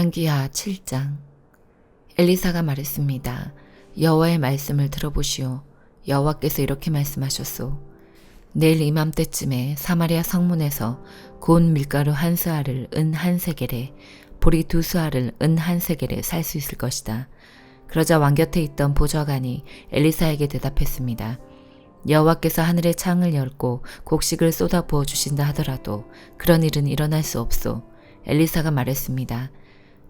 열왕기하 7장. 엘리사가 말했습니다. 여호와의 말씀을 들어보시오. 여호와께서 이렇게 말씀하셨소. 내일 이맘때쯤에 사마리아 성문에서 고운 밀가루 한 스아를 은 한 세겔에 보리 두 스아를 은 한 세겔에 살 수 있을 것이다. 그러자 왕 곁에 있던 보좌관이 엘리사에게 대답했습니다. 여호와께서 하늘의 창을 열고 곡식을 쏟아 부어 주신다 하더라도 그런 일은 일어날 수 없소. 엘리사가 말했습니다.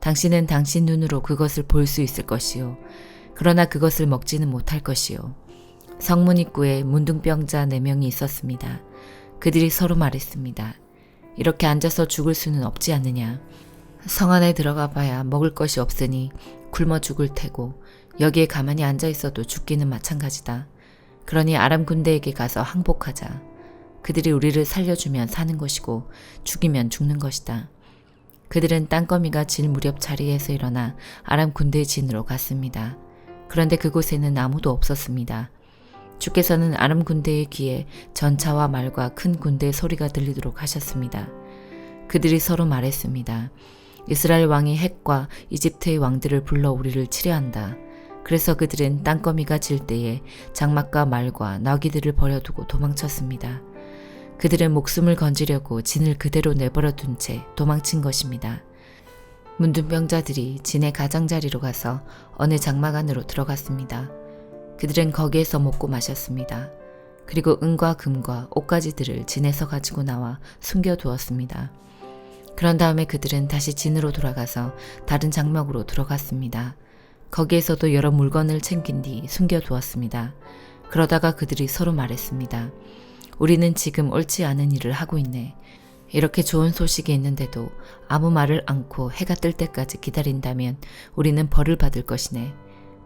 당신은 당신 눈으로 그것을 볼 수 있을 것이요. 그러나 그것을 먹지는 못할 것이요. 성문 입구에 문둥병자 4명이 있었습니다. 그들이 서로 말했습니다. 이렇게 앉아서 죽을 수는 없지 않느냐. 성 안에 들어가 봐야 먹을 것이 없으니 굶어 죽을 테고 여기에 가만히 앉아 있어도 죽기는 마찬가지다. 그러니 아람 군대에게 가서 항복하자. 그들이 우리를 살려주면 사는 것이고 죽이면 죽는 것이다. 그들은 땅거미가 질 무렵 자리에서 일어나 아람 군대의 진으로 갔습니다. 그런데 그곳에는 아무도 없었습니다. 주께서는 아람 군대의 귀에 전차와 말과 큰 군대의 소리가 들리도록 하셨습니다. 그들이 서로 말했습니다. 이스라엘 왕이 헷과 이집트의 왕들을 불러 우리를 치려한다. 그래서 그들은 땅거미가 질 때에 장막과 말과 나귀들을 버려두고 도망쳤습니다. 그들은 목숨을 건지려고 진을 그대로 내버려 둔 채 도망친 것입니다. 문둥병자들이 진의 가장자리로 가서 어느 장막 안으로 들어갔습니다. 그들은 거기에서 먹고 마셨습니다. 그리고 은과 금과 옷가지들을 진에서 가지고 나와 숨겨두었습니다. 그런 다음에 그들은 다시 진으로 돌아가서 다른 장막으로 들어갔습니다. 거기에서도 여러 물건을 챙긴 뒤 숨겨두었습니다. 그러다가 그들이 서로 말했습니다. 우리는 지금 옳지 않은 일을 하고 있네. 이렇게 좋은 소식이 있는데도 아무 말을 않고 해가 뜰 때까지 기다린다면 우리는 벌을 받을 것이네.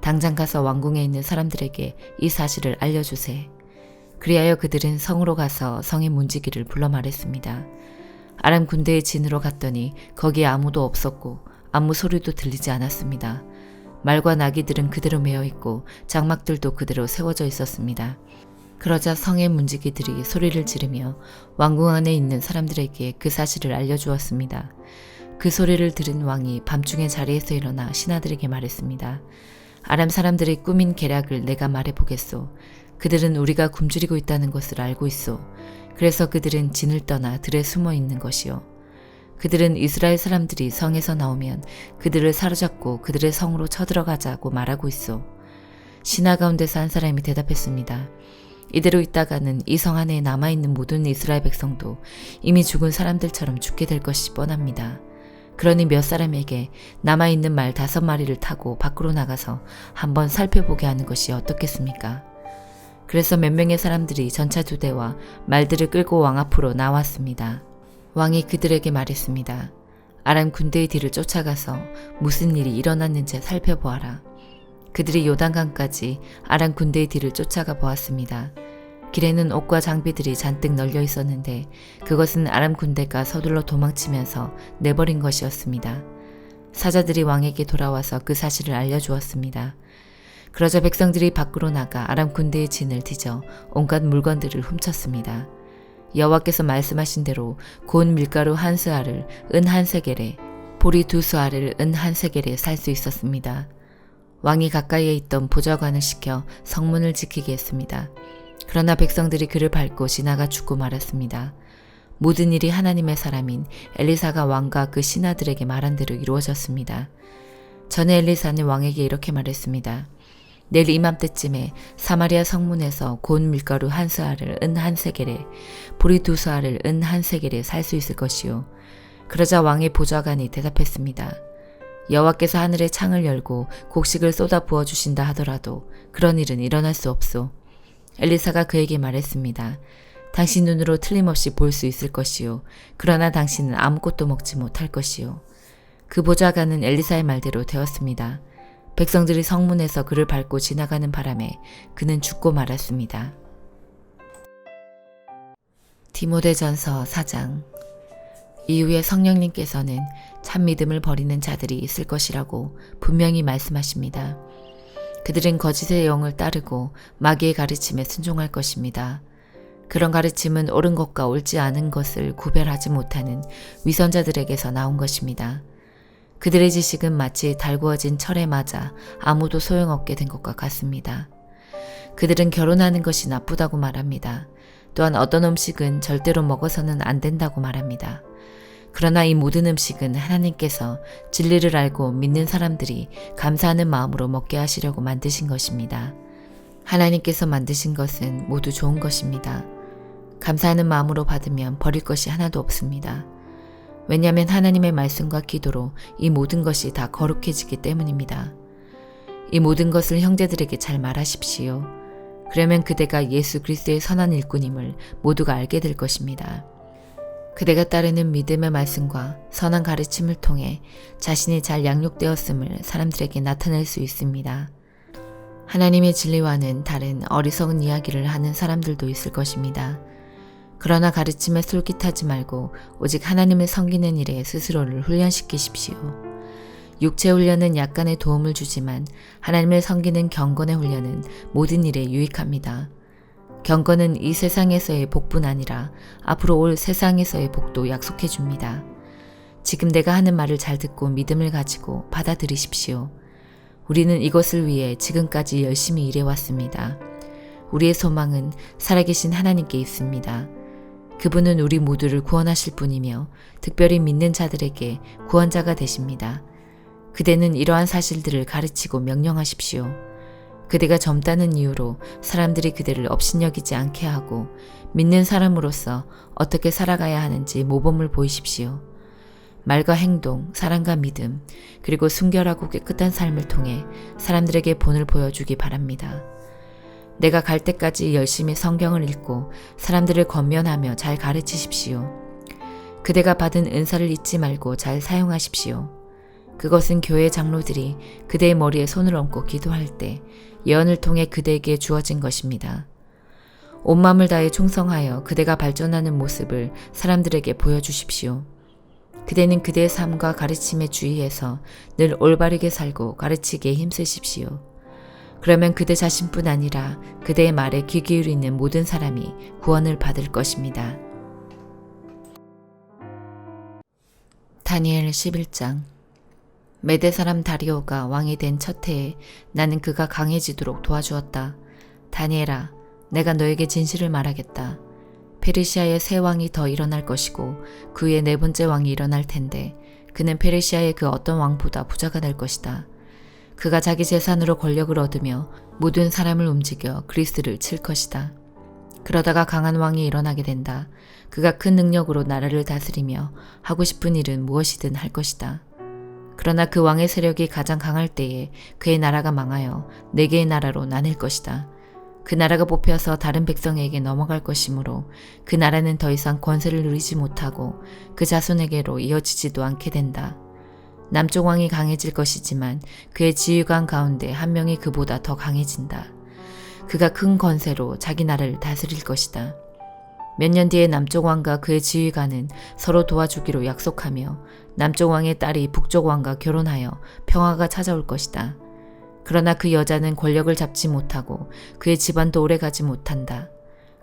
당장 가서 왕궁에 있는 사람들에게 이 사실을 알려주세. 그리하여 그들은 성으로 가서 성의 문지기를 불러 말했습니다. 아람 군대의 진으로 갔더니 거기에 아무도 없었고 아무 소리도 들리지 않았습니다. 말과 나귀들은 그대로 메어 있고 장막들도 그대로 세워져 있었습니다. 그러자 성의 문지기들이 소리를 지르며 왕궁 안에 있는 사람들에게 그 사실을 알려주었습니다. 그 소리를 들은 왕이 밤중에 자리에서 일어나 신하들에게 말했습니다. 아람 사람들의 꾸민 계략을 내가 말해보겠소. 그들은 우리가 굶주리고 있다는 것을 알고 있소. 그래서 그들은 진을 떠나 들에 숨어 있는 것이요. 그들은 이스라엘 사람들이 성에서 나오면 그들을 사로잡고 그들의 성으로 쳐들어가자고 말하고 있소. 신하 가운데서 한 사람이 대답했습니다. 이대로 있다가는 이 성 안에 남아있는 모든 이스라엘 백성도 이미 죽은 사람들처럼 죽게 될 것이 뻔합니다. 그러니 몇 사람에게 남아있는 말 5마리를 타고 밖으로 나가서 한번 살펴보게 하는 것이 어떻겠습니까? 그래서 몇 명의 사람들이 전차 2대와 말들을 끌고 왕 앞으로 나왔습니다. 왕이 그들에게 말했습니다. 아람 군대의 뒤를 쫓아가서 무슨 일이 일어났는지 살펴보아라. 그들이 요단강까지 아람 군대의 뒤를 쫓아가 보았습니다. 길에는 옷과 장비들이 잔뜩 널려 있었는데 그것은 아람 군대가 서둘러 도망치면서 내버린 것이었습니다. 사자들이 왕에게 돌아와서 그 사실을 알려주었습니다. 그러자 백성들이 밖으로 나가 아람 군대의 진을 뒤져 온갖 물건들을 훔쳤습니다. 여호와께서 말씀하신 대로 고운 밀가루 한 스아를 은 한 세겔에 보리 2 스아를 은 한 세겔에 살 수 있었습니다. 왕이 가까이에 있던 보좌관을 시켜 성문을 지키게 했습니다. 그러나 백성들이 그를 밟고 지나가 죽고 말았습니다. 모든 일이 하나님의 사람인 엘리사가 왕과 그 신하들에게 말한 대로 이루어졌습니다. 전에 엘리사는 왕에게 이렇게 말했습니다. 내일 이맘때쯤에 사마리아 성문에서 고운 밀가루 한 스아를 은 한 세겔에 보리 2 스아를 은 한 세겔에 살 수 있을 것이요. 그러자 왕의 보좌관이 대답했습니다. 여호와께서 하늘의 창을 열고 곡식을 쏟아 부어 주신다 하더라도 그런 일은 일어날 수 없소. 엘리사가 그에게 말했습니다. 당신 눈으로 틀림없이 볼 수 있을 것이요. 그러나 당신은 아무것도 먹지 못할 것이요. 그 보좌관은 엘리사의 말대로 되었습니다. 백성들이 성문에서 그를 밟고 지나가는 바람에 그는 죽고 말았습니다. 디모데전서 4장. 이후에 성령님께서는 참 믿음을 버리는 자들이 있을 것이라고 분명히 말씀하십니다. 그들은 거짓의 영을 따르고 마귀의 가르침에 순종할 것입니다. 그런 가르침은 옳은 것과 옳지 않은 것을 구별하지 못하는 위선자들에게서 나온 것입니다. 그들의 지식은 마치 달구어진 철에 맞아 아무도 소용없게 된 것과 같습니다. 그들은 결혼하는 것이 나쁘다고 말합니다. 또한 어떤 음식은 절대로 먹어서는 안 된다고 말합니다. 그러나 이 모든 음식은 하나님께서 진리를 알고 믿는 사람들이 감사하는 마음으로 먹게 하시려고 만드신 것입니다. 하나님께서 만드신 것은 모두 좋은 것입니다. 감사하는 마음으로 받으면 버릴 것이 하나도 없습니다. 왜냐하면 하나님의 말씀과 기도로 이 모든 것이 다 거룩해지기 때문입니다. 이 모든 것을 형제들에게 잘 말하십시오. 그러면 그대가 예수 그리스도의 선한 일꾼임을 모두가 알게 될 것입니다. 그대가 따르는 믿음의 말씀과 선한 가르침을 통해 자신이 잘 양육되었음을 사람들에게 나타낼 수 있습니다. 하나님의 진리와는 다른 어리석은 이야기를 하는 사람들도 있을 것입니다. 그러나 가르침에 솔깃하지 말고 오직 하나님을 섬기는 일에 스스로를 훈련시키십시오. 육체 훈련은 약간의 도움을 주지만 하나님을 섬기는 경건의 훈련은 모든 일에 유익합니다. 경건은 이 세상에서의 복뿐 아니라 앞으로 올 세상에서의 복도 약속해 줍니다. 지금 내가 하는 말을 잘 듣고 믿음을 가지고 받아들이십시오. 우리는 이것을 위해 지금까지 열심히 일해왔습니다. 우리의 소망은 살아계신 하나님께 있습니다. 그분은 우리 모두를 구원하실 분이며 특별히 믿는 자들에게 구원자가 되십니다. 그대는 이러한 사실들을 가르치고 명령하십시오. 그대가 젊다는 이유로 사람들이 그대를 업신여기지 않게 하고 믿는 사람으로서 어떻게 살아가야 하는지 모범을 보이십시오. 말과 행동, 사랑과 믿음, 그리고 순결하고 깨끗한 삶을 통해 사람들에게 본을 보여주기 바랍니다. 내가 갈 때까지 열심히 성경을 읽고 사람들을 권면하며 잘 가르치십시오. 그대가 받은 은사를 잊지 말고 잘 사용하십시오. 그것은 교회 장로들이 그대의 머리에 손을 얹고 기도할 때 예언을 통해 그대에게 주어진 것입니다. 온 마음을 다해 충성하여 그대가 발전하는 모습을 사람들에게 보여주십시오. 그대는 그대의 삶과 가르침에 주의해서 늘 올바르게 살고 가르치기에 힘쓰십시오. 그러면 그대 자신뿐 아니라 그대의 말에 귀 기울이는 모든 사람이 구원을 받을 것입니다. 다니엘 11장. 메대 사람 다리오가 왕이 된 첫 해에 나는 그가 강해지도록 도와주었다. 다니엘아, 내가 너에게 진실을 말하겠다. 페르시아의 새 왕이 더 일어날 것이고 그 후에 네 번째 왕이 일어날 텐데 그는 페르시아의 그 어떤 왕보다 부자가 될 것이다. 그가 자기 재산으로 권력을 얻으며 모든 사람을 움직여 그리스를 칠 것이다. 그러다가 강한 왕이 일어나게 된다. 그가 큰 능력으로 나라를 다스리며 하고 싶은 일은 무엇이든 할 것이다. 그러나 그 왕의 세력이 가장 강할 때에 그의 나라가 망하여 네 개의 나라로 나뉠 것이다. 그 나라가 뽑혀서 다른 백성에게 넘어갈 것이므로 그 나라는 더 이상 권세를 누리지 못하고 그 자손에게로 이어지지도 않게 된다. 남쪽 왕이 강해질 것이지만 그의 지휘관 가운데 한 명이 그보다 더 강해진다. 그가 큰 권세로 자기 나라를 다스릴 것이다. 몇 년 뒤에 남쪽 왕과 그의 지휘관은 서로 도와주기로 약속하며 남쪽 왕의 딸이 북쪽 왕과 결혼하여 평화가 찾아올 것이다. 그러나 그 여자는 권력을 잡지 못하고 그의 집안도 오래가지 못한다.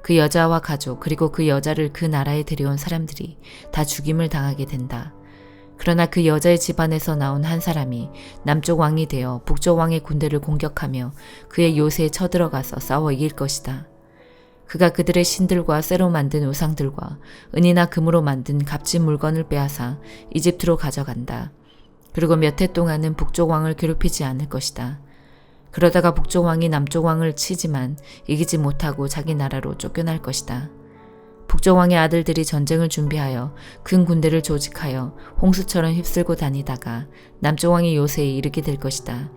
그 여자와 가족 그리고 그 여자를 그 나라에 데려온 사람들이 다 죽임을 당하게 된다. 그러나 그 여자의 집안에서 나온 한 사람이 남쪽 왕이 되어 북쪽 왕의 군대를 공격하며 그의 요새에 쳐들어가서 싸워 이길 것이다. 그가 그들의 신들과 쇠로 만든 우상들과 은이나 금으로 만든 값진 물건을 빼앗아 이집트로 가져간다. 그리고 몇 해 동안은 북쪽 왕을 괴롭히지 않을 것이다. 그러다가 북쪽 왕이 남쪽 왕을 치지만 이기지 못하고 자기 나라로 쫓겨날 것이다. 북쪽 왕의 아들들이 전쟁을 준비하여 큰 군대를 조직하여 홍수처럼 휩쓸고 다니다가 남쪽 왕의 요새에 이르게 될 것이다.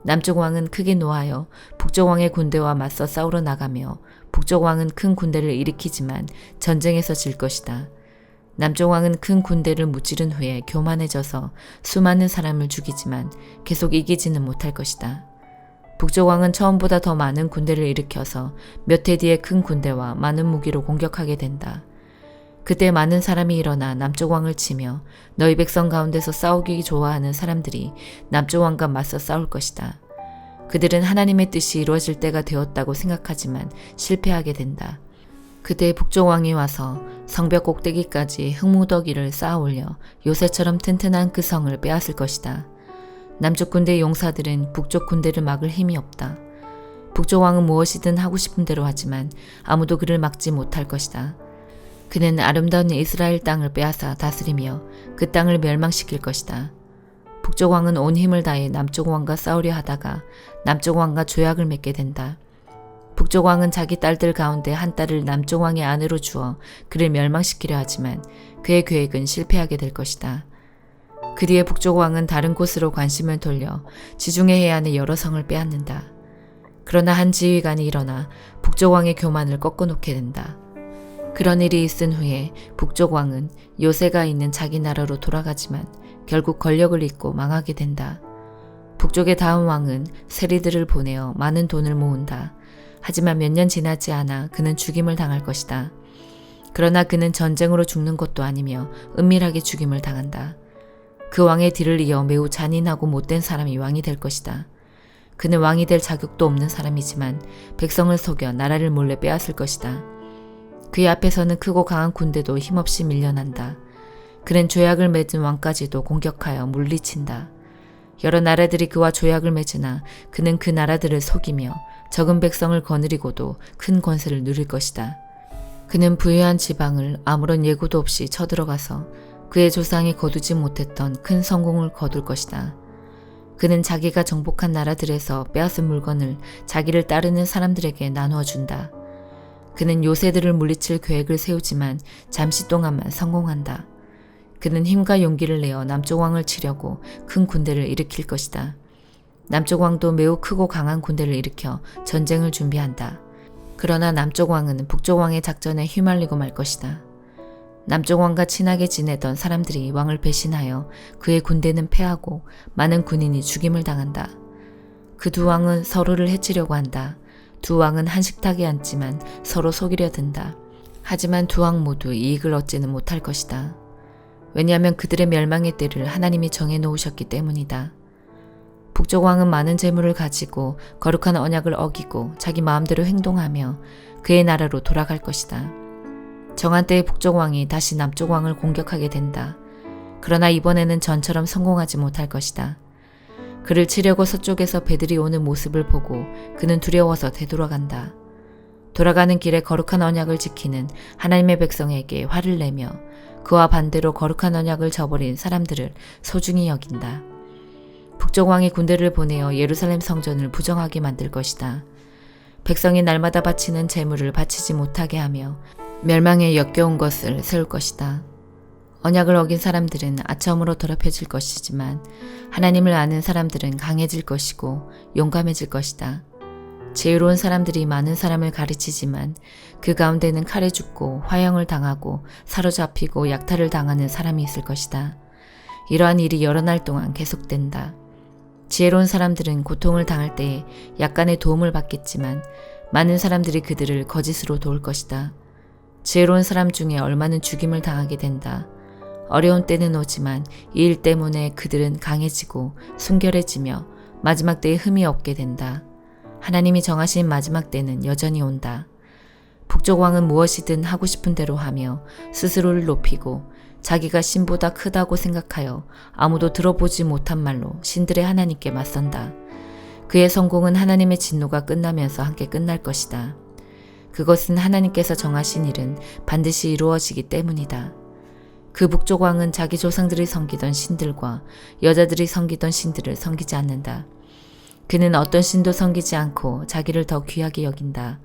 남쪽 왕은 크게 노하여 북쪽 왕의 군대와 맞서 싸우러 나가며 북쪽 왕은 큰 군대를 일으키지만 전쟁에서 질 것이다. 남쪽 왕은 큰 군대를 무찌른 후에 교만해져서 수많은 사람을 죽이지만 계속 이기지는 못할 것이다. 북쪽 왕은 처음보다 더 많은 군대를 일으켜서 몇 해 뒤에 큰 군대와 많은 무기로 공격하게 된다. 그때 많은 사람이 일어나 남쪽 왕을 치며 너희 백성 가운데서 싸우기 좋아하는 사람들이 남쪽 왕과 맞서 싸울 것이다. 그들은 하나님의 뜻이 이루어질 때가 되었다고 생각하지만 실패하게 된다. 그때 북쪽 왕이 와서 성벽 꼭대기까지 흙무더기를 쌓아 올려 요새처럼 튼튼한 그 성을 빼앗을 것이다. 남쪽 군대 용사들은 북쪽 군대를 막을 힘이 없다. 북쪽 왕은 무엇이든 하고 싶은 대로 하지만 아무도 그를 막지 못할 것이다. 그는 아름다운 이스라엘 땅을 빼앗아 다스리며 그 땅을 멸망시킬 것이다. 북쪽 왕은 온 힘을 다해 남쪽 왕과 싸우려 하다가 남쪽 왕과 조약을 맺게 된다. 북쪽 왕은 자기 딸들 가운데 한 딸을 남쪽 왕의 아내로 주어 그를 멸망시키려 하지만 그의 계획은 실패하게 될 것이다. 그 뒤에 북쪽 왕은 다른 곳으로 관심을 돌려 지중해 해안의 여러 성을 빼앗는다. 그러나 한 지휘관이 일어나 북쪽 왕의 교만을 꺾어놓게 된다. 그런 일이 있은 후에 북쪽 왕은 요새가 있는 자기 나라로 돌아가지만 결국 권력을 잃고 망하게 된다. 북쪽의 다음 왕은 세리들을 보내어 많은 돈을 모은다. 하지만 몇 년 지나지 않아 그는 죽임을 당할 것이다. 그러나 그는 전쟁으로 죽는 것도 아니며 은밀하게 죽임을 당한다. 그 왕의 뒤를 이어 매우 잔인하고 못된 사람이 왕이 될 것이다. 그는 왕이 될 자격도 없는 사람이지만 백성을 속여 나라를 몰래 빼앗을 것이다. 그의 앞에서는 크고 강한 군대도 힘없이 밀려난다. 그는 조약을 맺은 왕까지도 공격하여 물리친다. 여러 나라들이 그와 조약을 맺으나 그는 그 나라들을 속이며 적은 백성을 거느리고도 큰 권세를 누릴 것이다. 그는 부유한 지방을 아무런 예고도 없이 쳐들어가서 그의 조상이 거두지 못했던 큰 성공을 거둘 것이다. 그는 자기가 정복한 나라들에서 빼앗은 물건을 자기를 따르는 사람들에게 나누어 준다. 그는 요새들을 물리칠 계획을 세우지만 잠시 동안만 성공한다. 그는 힘과 용기를 내어 남쪽 왕을 치려고 큰 군대를 일으킬 것이다. 남쪽 왕도 매우 크고 강한 군대를 일으켜 전쟁을 준비한다. 그러나 남쪽 왕은 북쪽 왕의 작전에 휘말리고 말 것이다. 남쪽 왕과 친하게 지내던 사람들이 왕을 배신하여 그의 군대는 패하고 많은 군인이 죽임을 당한다. 그 두 왕은 서로를 해치려고 한다. 두 왕은 한 식탁에 앉지만 서로 속이려 든다. 하지만 두 왕 모두 이익을 얻지는 못할 것이다. 왜냐하면 그들의 멸망의 때를 하나님이 정해놓으셨기 때문이다. 북쪽 왕은 많은 재물을 가지고 거룩한 언약을 어기고 자기 마음대로 행동하며 그의 나라로 돌아갈 것이다. 정한 때에 북쪽 왕이 다시 남쪽 왕을 공격하게 된다. 그러나 이번에는 전처럼 성공하지 못할 것이다. 그를 치려고 서쪽에서 배들이 오는 모습을 보고 그는 두려워서 되돌아간다. 돌아가는 길에 거룩한 언약을 지키는 하나님의 백성에게 화를 내며 그와 반대로 거룩한 언약을 저버린 사람들을 소중히 여긴다. 북쪽 왕이 군대를 보내어 예루살렘 성전을 부정하게 만들 것이다. 백성이 날마다 바치는 제물을 바치지 못하게 하며 멸망에 역겨운 것을 세울 것이다. 언약을 어긴 사람들은 아첨으로 더럽혀질 것이지만 하나님을 아는 사람들은 강해질 것이고 용감해질 것이다. 지혜로운 사람들이 많은 사람을 가르치지만 그 가운데는 칼에 죽고 화형을 당하고 사로잡히고 약탈을 당하는 사람이 있을 것이다. 이러한 일이 여러 날 동안 계속된다. 지혜로운 사람들은 고통을 당할 때에 약간의 도움을 받겠지만 많은 사람들이 그들을 거짓으로 도울 것이다. 지혜로운 사람 중에 얼마는 죽임을 당하게 된다. 어려운 때는 오지만 이 일 때문에 그들은 강해지고 순결해지며 마지막 때에 흠이 없게 된다. 하나님이 정하신 마지막 때는 여전히 온다. 북쪽 왕은 무엇이든 하고 싶은 대로 하며 스스로를 높이고 자기가 신보다 크다고 생각하여 아무도 들어보지 못한 말로 신들의 하나님께 맞선다. 그의 성공은 하나님의 진노가 끝나면서 함께 끝날 것이다. 그것은 하나님께서 정하신 일은 반드시 이루어지기 때문이다. 그 북쪽 왕은 자기 조상들이 섬기던 신들과 여자들이 섬기던 신들을 섬기지 않는다. 그는 어떤 신도 섬기지 않고 자기를 더 귀하게 여긴다.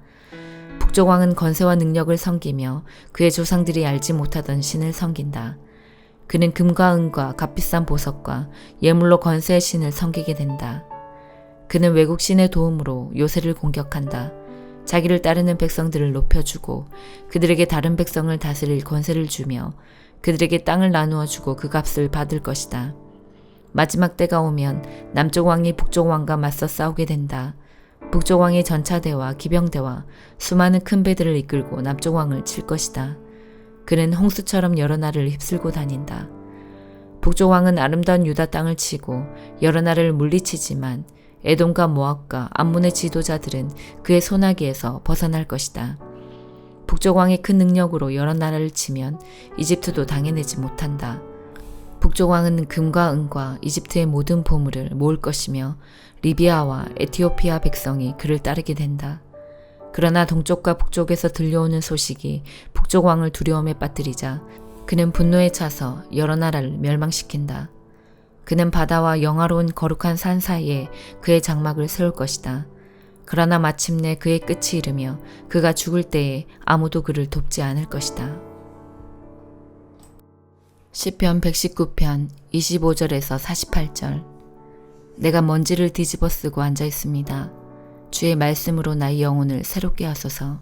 북쪽 왕은 권세와 능력을 섬기며 그의 조상들이 알지 못하던 신을 섬긴다. 그는 금과 은과 값비싼 보석과 예물로 권세의 신을 섬기게 된다. 그는 외국 신의 도움으로 요새를 공격한다. 자기를 따르는 백성들을 높여주고 그들에게 다른 백성을 다스릴 권세를 주며 그들에게 땅을 나누어 주고 그 값을 받을 것이다. 마지막 때가 오면 남쪽 왕이 북쪽 왕과 맞서 싸우게 된다. 북쪽 왕이 전차대와 기병대와 수많은 큰 배들을 이끌고 남쪽 왕을 칠 것이다. 그는 홍수처럼 여러 나라를 휩쓸고 다닌다. 북쪽 왕은 아름다운 유다 땅을 치고 여러 나라를 물리치지만 에돔과 모압과 암몬의 지도자들은 그의 손아귀에서 벗어날 것이다. 북쪽 왕이 그 능력으로 여러 나라를 치면 이집트도 당해내지 못한다. 북쪽 왕은 금과 은과 이집트의 모든 보물을 모을 것이며 리비아와 에티오피아 백성이 그를 따르게 된다. 그러나 동쪽과 북쪽에서 들려오는 소식이 북쪽 왕을 두려움에 빠뜨리자 그는 분노에 차서 여러 나라를 멸망시킨다. 그는 바다와 영화로운 거룩한 산 사이에 그의 장막을 세울 것이다. 그러나 마침내 그의 끝이 이르며 그가 죽을 때에 아무도 그를 돕지 않을 것이다. 시편 119편 25절에서 48절. 내가 먼지를 뒤집어 쓰고 앉아 있습니다. 주의 말씀으로 나의 영혼을 새롭게 하소서.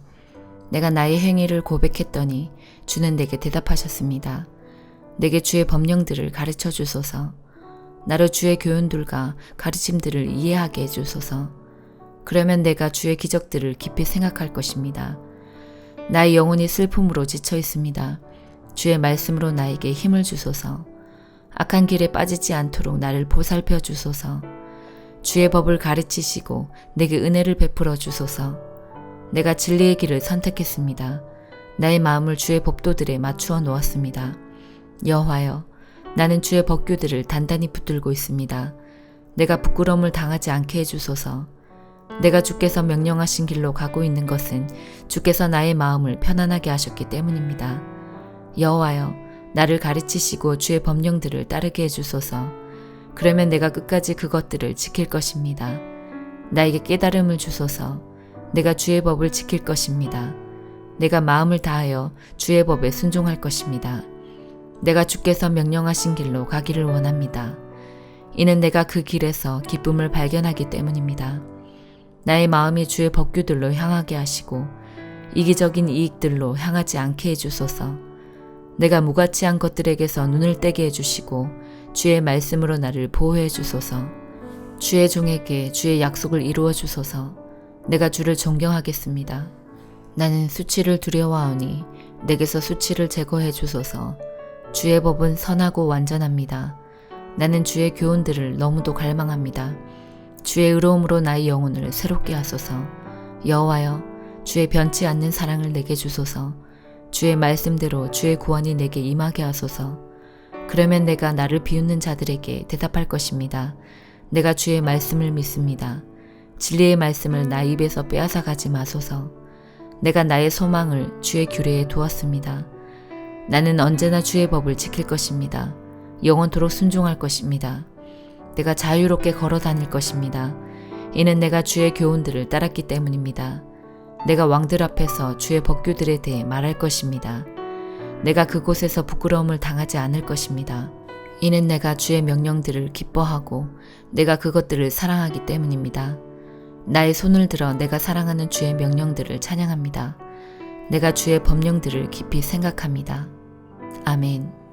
내가 나의 행위를 고백했더니 주는 내게 대답하셨습니다. 내게 주의 법령들을 가르쳐 주소서. 나로 주의 교훈들과 가르침들을 이해하게 해주소서. 그러면 내가 주의 기적들을 깊이 생각할 것입니다. 나의 영혼이 슬픔으로 지쳐 있습니다. 주의 말씀으로 나에게 힘을 주소서. 악한 길에 빠지지 않도록 나를 보살펴 주소서. 주의 법을 가르치시고 내게 은혜를 베풀어 주소서. 내가 진리의 길을 선택했습니다. 나의 마음을 주의 법도들에 맞추어 놓았습니다. 여호와여, 나는 주의 법규들을 단단히 붙들고 있습니다. 내가 부끄러움을 당하지 않게 해주소서. 내가 주께서 명령하신 길로 가고 있는 것은 주께서 나의 마음을 편안하게 하셨기 때문입니다. 여호와여, 나를 가르치시고 주의 법령들을 따르게 해주소서. 그러면 내가 끝까지 그것들을 지킬 것입니다. 나에게 깨달음을 주소서. 내가 주의 법을 지킬 것입니다. 내가 마음을 다하여 주의 법에 순종할 것입니다. 내가 주께서 명령하신 길로 가기를 원합니다. 이는 내가 그 길에서 기쁨을 발견하기 때문입니다. 나의 마음이 주의 법규들로 향하게 하시고 이기적인 이익들로 향하지 않게 해주소서. 내가 무가치한 것들에게서 눈을 떼게 해주시고 주의 말씀으로 나를 보호해 주소서. 주의 종에게 주의 약속을 이루어 주소서. 내가 주를 존경하겠습니다. 나는 수치를 두려워하오니 내게서 수치를 제거해 주소서. 주의 법은 선하고 완전합니다. 나는 주의 교훈들을 너무도 갈망합니다. 주의 의로움으로 나의 영혼을 새롭게 하소서. 여호와여, 주의 변치 않는 사랑을 내게 주소서. 주의 말씀대로 주의 구원이 내게 임하게 하소서. 그러면 내가 나를 비웃는 자들에게 대답할 것입니다. 내가 주의 말씀을 믿습니다. 진리의 말씀을 나 입에서 빼앗아 가지 마소서. 내가 나의 소망을 주의 규례에 두었습니다. 나는 언제나 주의 법을 지킬 것입니다. 영원토록 순종할 것입니다. 내가 자유롭게 걸어 다닐 것입니다. 이는 내가 주의 교훈들을 따랐기 때문입니다. 내가 왕들 앞에서 주의 법규들에 대해 말할 것입니다. 내가 그곳에서 부끄러움을 당하지 않을 것입니다. 이는 내가 주의 명령들을 기뻐하고 내가 그것들을 사랑하기 때문입니다. 나의 손을 들어 내가 사랑하는 주의 명령들을 찬양합니다. 내가 주의 법령들을 깊이 생각합니다. 아멘.